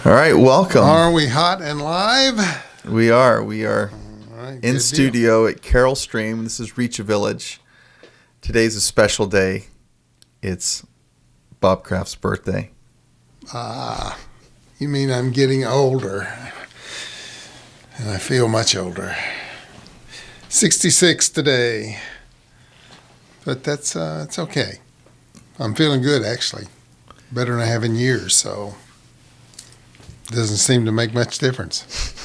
All right, welcome. Are we hot and live? We are. We are All right, in good studio at Carroll Stream. This is Reach a Village. Today's a special day. It's Bob Craft's birthday. You mean I'm getting older? And I feel much older. 66 today. But that's it's okay. I'm feeling good, actually. Better than I have in years, so it doesn't seem to make much difference.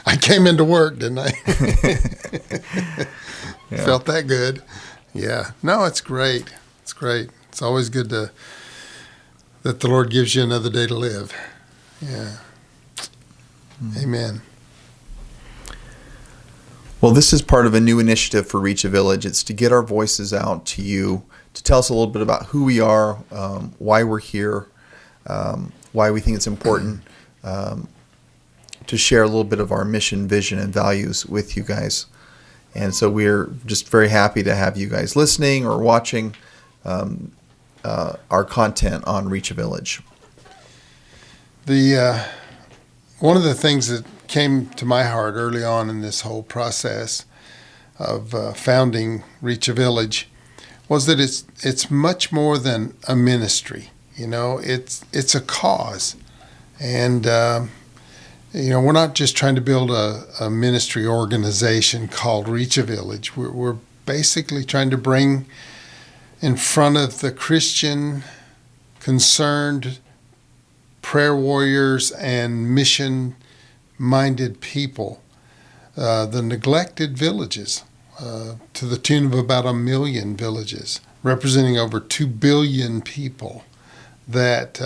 I came into work, didn't I? Yeah. Felt that good. Yeah. No, it's great. It's great. It's always good that the Lord gives you another day to live. Yeah. Amen. Well, this is part of a new initiative for Reach a Village. It's to get our voices out to you, to tell us a little bit about who we are, why we're here, why we think it's important, to share a little bit of our mission, vision, and values with you guys. And so we're just very happy to have you guys listening or watching our content on Reach a Village. One of the things that came to my heart early on in this whole process of founding Reach a Village was that it's much more than a ministry. You know, it's a cause, and we're not just trying to build a ministry organization called Reach a Village. We're basically trying to bring in front of the Christian, concerned prayer warriors and mission-minded people, the neglected villages, to the tune of about 1 million villages, representing over 2 billion people, that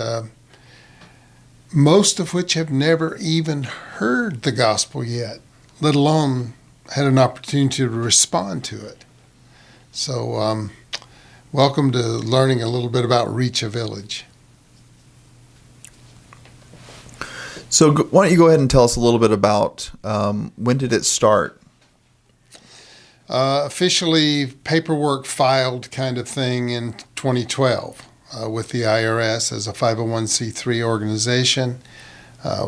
most of which have never even heard the gospel yet, let alone had an opportunity to respond to it. So welcome to learning a little bit about Reach a Village. So why don't you go ahead and tell us a little bit about when did it start? Officially, paperwork filed kind of thing in 2012 with the IRS as a 501c3 organization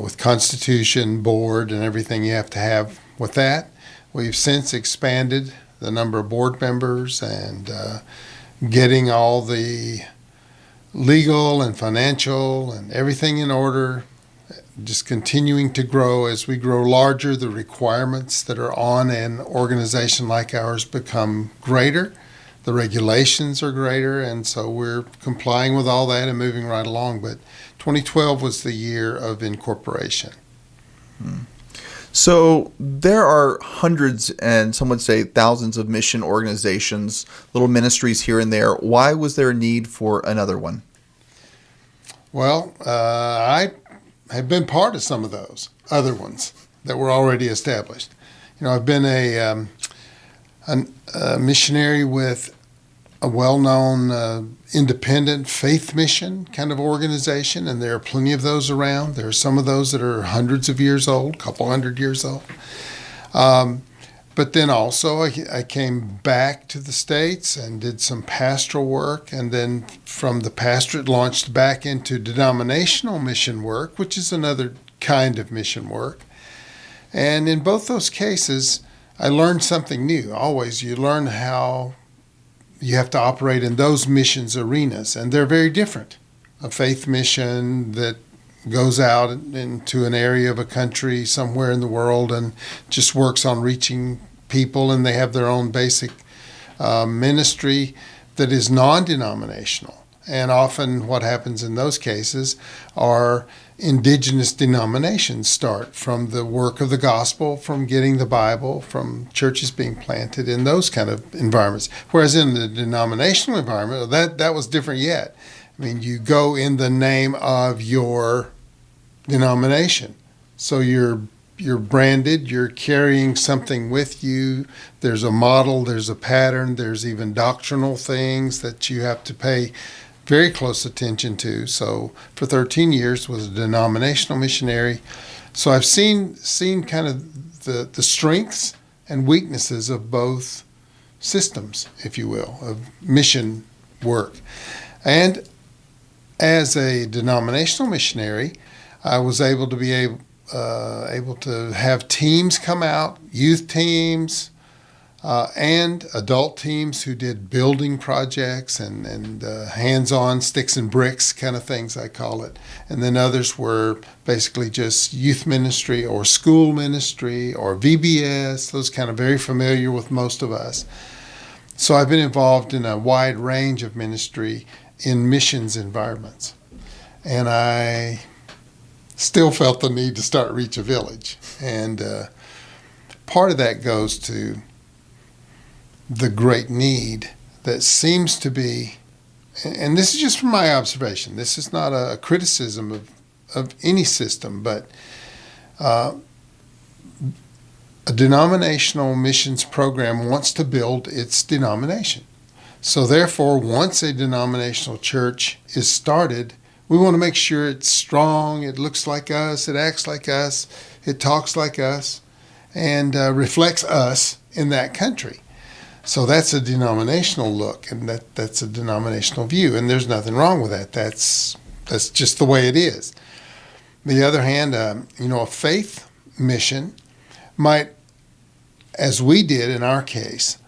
with constitution, board, and everything you have to have with that. We've since expanded the number of board members and getting all the legal and financial and everything in order, just continuing to grow. As we grow larger, the requirements that are on an organization like ours become greater. The regulations are greater, and so we're complying with all that and moving right along. But 2012 was the year of incorporation. So there are hundreds and some would say thousands of mission organizations, little ministries here and there. Why was there a need for another one? Well, I have been part of some of those other ones that were already established. I've been a missionary with a well-known independent faith mission kind of organization, and there are plenty of those around. There are some of those that are hundreds of years old, a couple hundred years old. But then also I came back to the States and did some pastoral work, and then from the pastorate launched back into denominational mission work, which is another kind of mission work. And in both those cases, I learned something new. Always you learn how you have to operate in those missions arenas, and they're very different. A faith mission that goes out into an area of a country somewhere in the world and just works on reaching people, and they have their own basic ministry that is non-denominational. And often what happens in those cases are indigenous denominations start from the work of the gospel, from getting the Bible, from churches being planted in those kind of environments. Whereas in the denominational environment, that was different yet. I mean, you go in the name of your denomination. So you're branded, you're carrying something with you. There's a model, there's a pattern, there's even doctrinal things that you have to pay very close attention to. So for 13 years was a denominational missionary. So I've seen kind of the strengths and weaknesses of both systems, if you will, of mission work. And as a denominational missionary, I was able to be able to have teams come out, youth teams, and adult teams who did building projects and hands-on sticks and bricks kind of things, I call it. And then others were basically just youth ministry or school ministry or VBS, those kind of very familiar with most of us. So I've been involved in a wide range of ministry in missions environments. And I still felt the need to start Reach a Village. And part of that goes to the great need that seems to be, and this is just from my observation, this is not a criticism of any system, but a denominational missions program wants to build its denomination. So therefore, once a denominational church is started, we want to make sure it's strong, it looks like us, it acts like us, it talks like us, and reflects us in that country. So that's a denominational look, and that's a denominational view, and there's nothing wrong with that. That's just the way it is. On the other hand, a faith mission might, as we did in our case,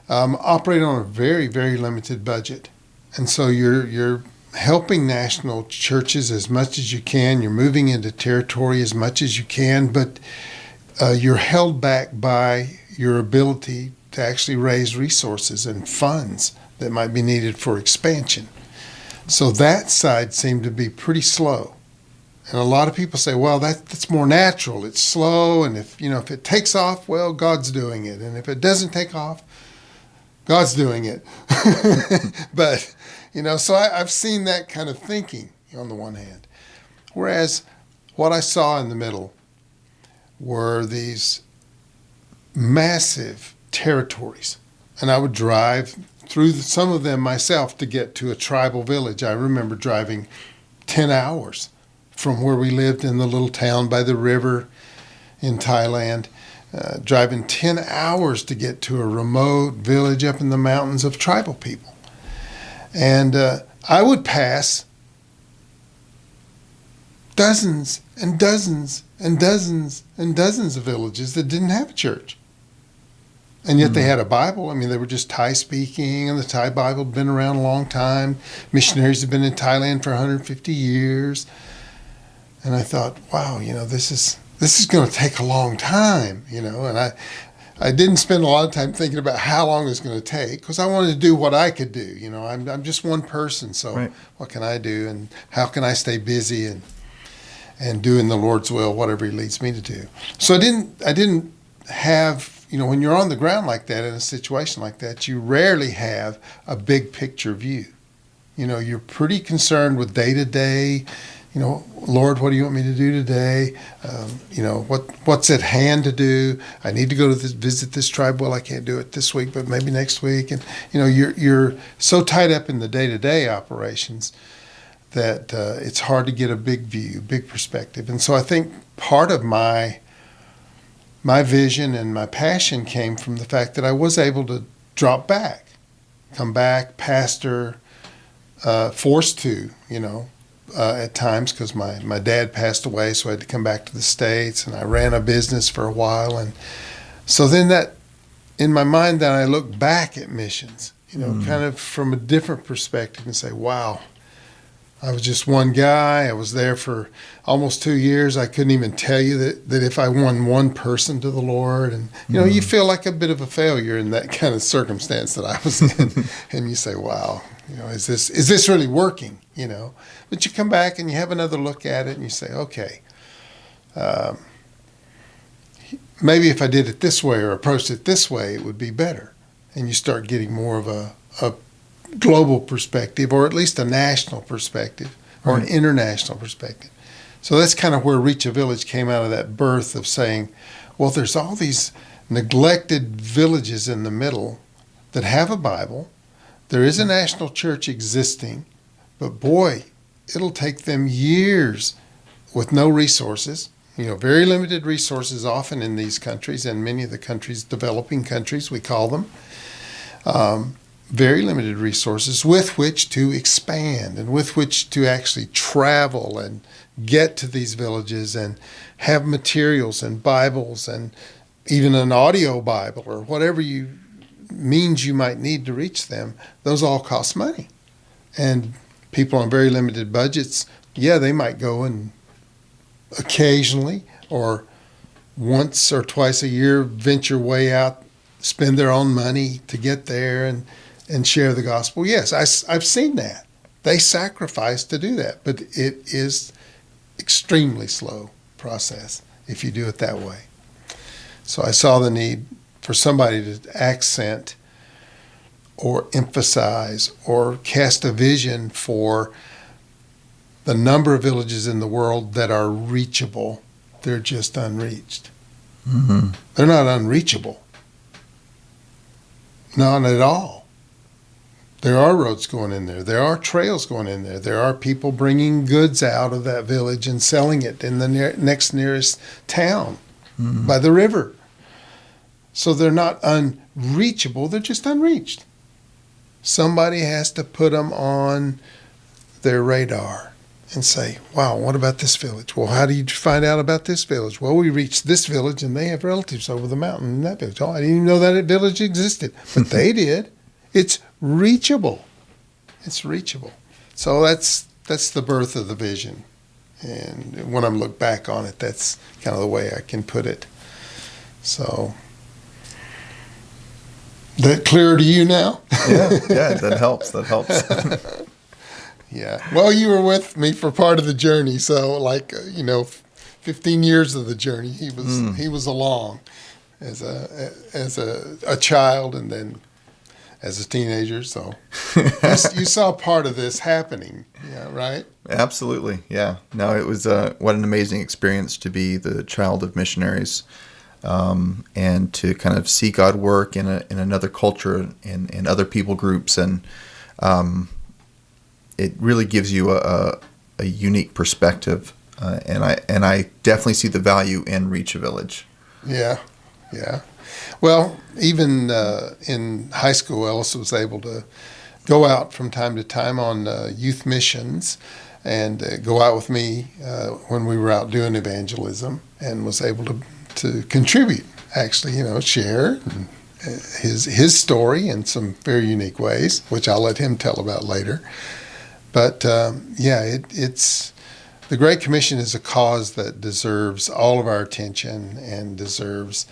operate on a very, very limited budget. And so you're helping national churches as much as you can. You're moving into territory as much as you can, but you're held back by your ability to actually raise resources and funds that might be needed for expansion. So that side seemed to be pretty slow. And a lot of people say, well, that's more natural. It's slow, and if it takes off, well, God's doing it. And if it doesn't take off, God's doing it. But, so I've seen that kind of thinking on the one hand. Whereas what I saw in the middle were these massive territories. And I would drive through some of them myself to get to a tribal village. I remember driving 10 hours from where we lived in the little town by the river in Thailand, driving 10 hours to get to a remote village up in the mountains of tribal people. And I would pass dozens and dozens and dozens and dozens of villages that didn't have a church. And yet they had a Bible. I mean, they were just Thai speaking, and the Thai Bible had been around a long time. Missionaries had been in Thailand for 150 years. And I thought, wow, this is going to take a long time, And I didn't spend a lot of time thinking about how long it was going to take, because I wanted to do what I could do. I'm just one person, so right. What can I do, and how can I stay busy and doing the Lord's will, whatever He leads me to do. So I didn't have. When you're on the ground like that, in a situation like that, you rarely have a big picture view. You're pretty concerned with day to day. Lord, what do you want me to do today? What's at hand to do? I need to go to visit this tribe. Well, I can't do it this week, but maybe next week. And you're so tied up in the day to day operations that it's hard to get a big view, big perspective. And so I think part of my vision and my passion came from the fact that I was able to drop back, come back, pastor, forced to, at times, because my dad passed away, so I had to come back to the States, and I ran a business for a while. And so then that, in my mind, then I look back at missions, kind of from a different perspective and say, wow, I was just one guy. I was there for almost 2 years. I couldn't even tell you that if I won one person to the Lord. And, you feel like a bit of a failure in that kind of circumstance that I was in. And you say, wow, is this really working? But you come back and you have another look at it and you say, okay, maybe if I did it this way or approached it this way, it would be better. And you start getting more of a global perspective, or at least a national perspective, or an international perspective. So that's kind of where Reach a Village came out of that birth of saying, well, there's all these neglected villages in the middle that have a Bible. There is a national church existing, but boy, it'll take them years with no resources, very limited resources often in these countries, and many of the countries, developing countries, we call them. very limited resources with which to expand and with which to actually travel and get to these villages and have materials and Bibles and even an audio Bible or whatever means you might need to reach them. Those all cost money. And people on very limited budgets, yeah, they might go and occasionally or once or twice a year venture way out, spend their own money to get there and share the gospel. Yes, I've seen that. They sacrifice to do that, but it is extremely slow process if you do it that way. So I saw the need for somebody to accent or emphasize or cast a vision for the number of villages in the world that are reachable. They're just unreached. Mm-hmm. They're not unreachable. Not at all. There are roads going in there. There are trails going in there. There are people bringing goods out of that village and selling it in the next nearest town by the river. So they're not unreachable. They're just unreached. Somebody has to put them on their radar and say, wow, what about this village? Well, how do you find out about this village? Well, we reached this village and they have relatives over the mountain in that village. Oh, I didn't even know that village existed, but they did. It's reachable. It's reachable. So that's the birth of the vision. And when I look back on it, that's kind of the way I can put it. So, that clear to you now? Yeah, that helps. Yeah. Well, you were with me for part of the journey, so 15 years of the journey, he was along as a child and then as a teenager. So you saw part of this happening, yeah, right? Absolutely, yeah. No, it was what an amazing experience to be the child of missionaries, and to kind of see God work in another culture and in other people groups, and it really gives you a unique perspective, and I definitely see the value in Reach a Village. Yeah. Well, even in high school, Ellis was able to go out from time to time on youth missions and go out with me when we were out doing evangelism, and was able to contribute, actually, share his story in some very unique ways, which I'll let him tell about later. But it's the Great Commission is a cause that deserves all of our attention and deserves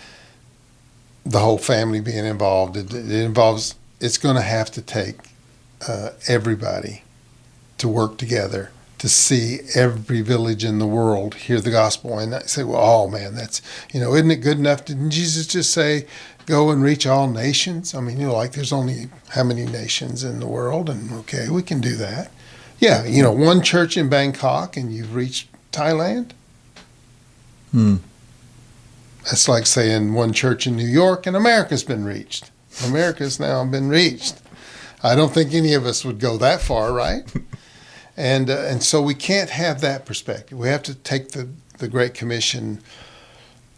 the whole family being involved. It's going to have to take everybody to work together to see every village in the world hear the gospel. And I say, well, oh man, that's, isn't it good enough? Didn't Jesus just say, go and reach all nations? I mean, there's only how many nations in the world? And okay, we can do that. Yeah, one church in Bangkok and you've reached Thailand. That's like saying one church in New York and America's been reached. America's now been reached. I don't think any of us would go that far, right? And so we can't have that perspective. We have to take the Great Commission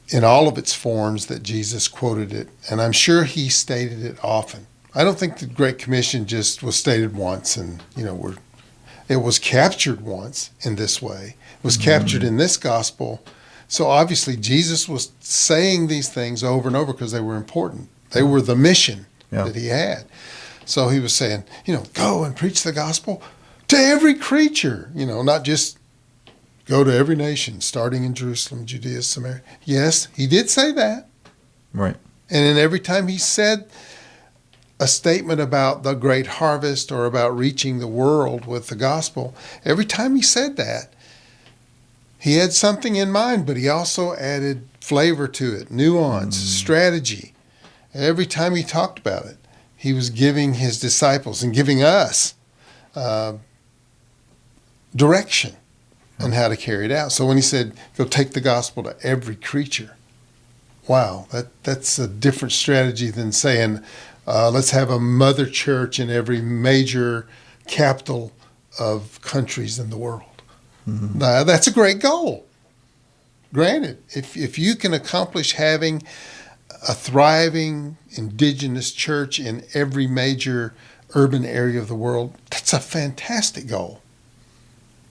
in all of its forms that Jesus quoted it, and I'm sure he stated it often. I don't think the Great Commission just was stated once and, it was captured once in this way. It was captured in this gospel. So obviously Jesus was saying these things over and over because they were important. They were the mission that he had. So he was saying, go and preach the gospel to every creature, not just go to every nation, starting in Jerusalem, Judea, Samaria. Yes, he did say that. Right. And then every time he said a statement about the great harvest or about reaching the world with the gospel, every time he said that, he had something in mind, but he also added flavor to it, nuance, strategy. Every time he talked about it, he was giving his disciples and giving us direction on how to carry it out. So when he said, go take the gospel to every creature, wow, that's a different strategy than saying, let's have a mother church in every major capital of countries in the world. Now, that's a great goal. Granted, if you can accomplish having a thriving indigenous church in every major urban area of the world, that's a fantastic goal.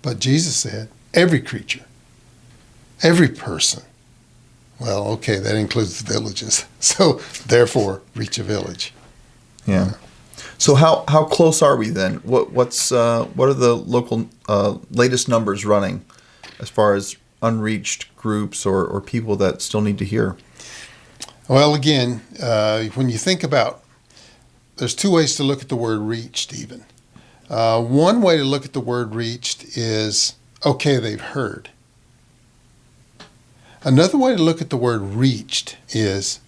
But Jesus said, every creature, every person. Well, okay, that includes the villages. So, therefore, reach a village. Yeah. So how close are we then? What are the local latest numbers running as far as unreached groups or people that still need to hear? Well, again, when you think about, there's two ways to look at the word reached even. One way to look at the word reached is, okay, they've heard. Another way to look at the word reached is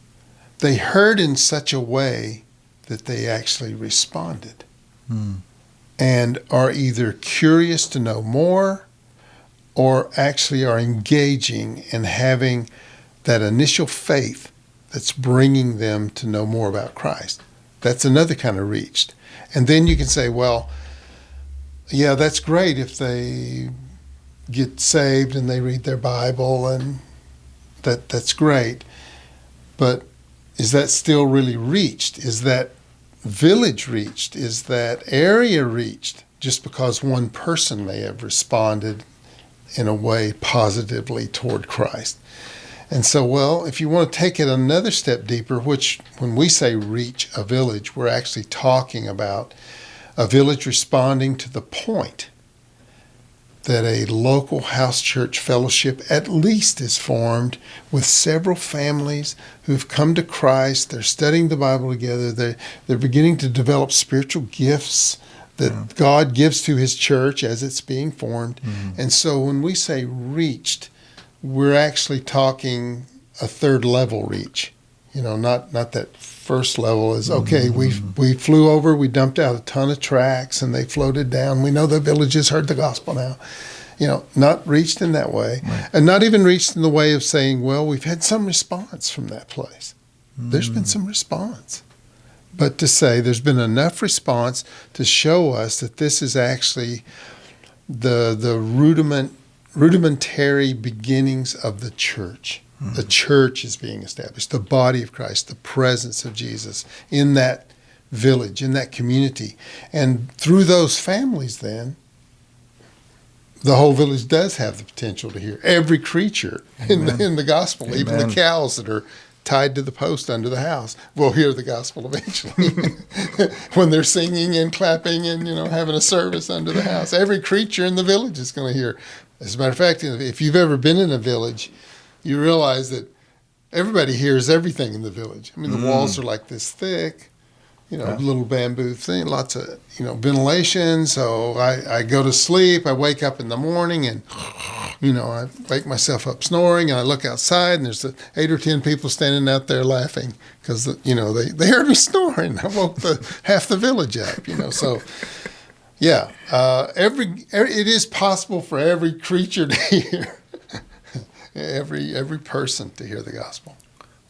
they heard in such a way that they actually responded and are either curious to know more or actually are engaging and having that initial faith that's bringing them to know more about Christ. That's another kind of reached. And then you can say, well, yeah, that's great if they get saved and they read their Bible, and that's great. But is that still really reached? Is that village reached? Is that area reached? Just because one person may have responded in a way positively toward Christ. And so, well, if you want to take it another step deeper, which when we say reach a village, we're actually talking about a village responding to the point that a local house church fellowship at least is formed with several families who've come to Christ. They're studying the Bible together. They're beginning to develop spiritual gifts that God gives to his church as it's being formed. Mm-hmm. And so when we say reached, we're actually talking a third level reach. You know, not that first level is, okay, we flew over, we dumped out a ton of tracts and they floated down. We know the villages heard the gospel now. You know, not reached in that way. Right. And not even reached in the way of saying, well, we've had some response from that place. There's been some response. But to say there's been enough response to show us that this is actually the rudimentary beginnings of the church. The church is being established, the body of Christ, the presence of Jesus in that village, in that community. And through those families then, the whole village does have the potential to hear every creature in the gospel. Amen. Even the cows that are tied to the post under the house will hear the gospel eventually when they're singing and clapping and, having a service under the house. Every creature in the village is going to hear. As a matter of fact, if you've ever been in a village, you realize that everybody hears everything in the village. I mean, the walls are like this thick, little bamboo thing, lots of, ventilation. So I go to sleep, I wake up in the morning and, I wake myself up snoring and I look outside and there's 8 or 10 people standing out there laughing because, they heard me snoring. I woke half the village up, so... Yeah, it is possible for every creature to hear, every person to hear the gospel.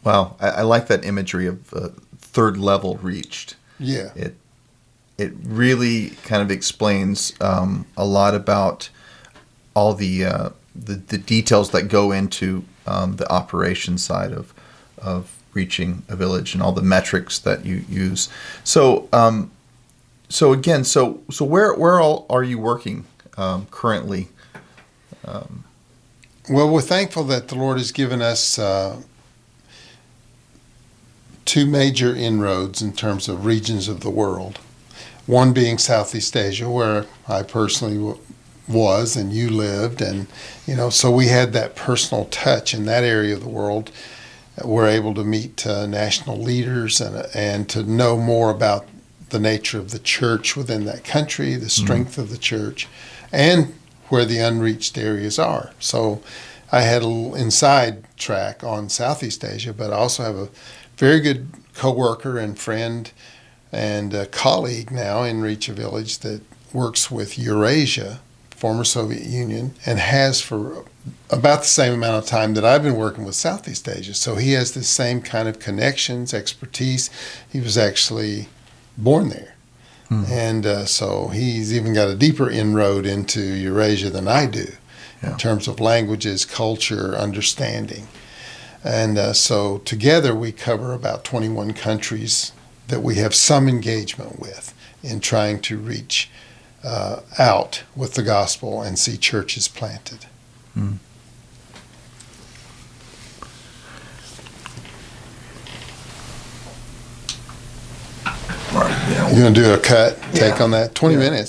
Wow, I like that imagery of third level reached. Yeah, it really kind of explains a lot about all the details that go into the operation side of reaching a village and all the metrics that you use. So. So again, so where all are you working currently? Well, we're thankful that the Lord has given us 2 major inroads in terms of regions of the world. One being Southeast Asia, where I personally was and you lived, and so we had that personal touch in that area of the world. We're able to meet national leaders and to know more about the nature of the church within that country, the strength of the church, and where the unreached areas are. So I had a little inside track on Southeast Asia, but I also have a very good coworker and friend and a colleague now in Reach a Village that works with Eurasia, former Soviet Union, and has for about the same amount of time that I've been working with Southeast Asia. So he has the same kind of connections, expertise. He was actually born there. And so he's even got a deeper inroad into Eurasia than I do in terms of languages, culture, understanding. And so together we cover about 21 countries that we have some engagement with in trying to reach out with the gospel and see churches planted. Right. Yeah. You going to do a cut take Yeah. on that? 20 Yeah. minutes.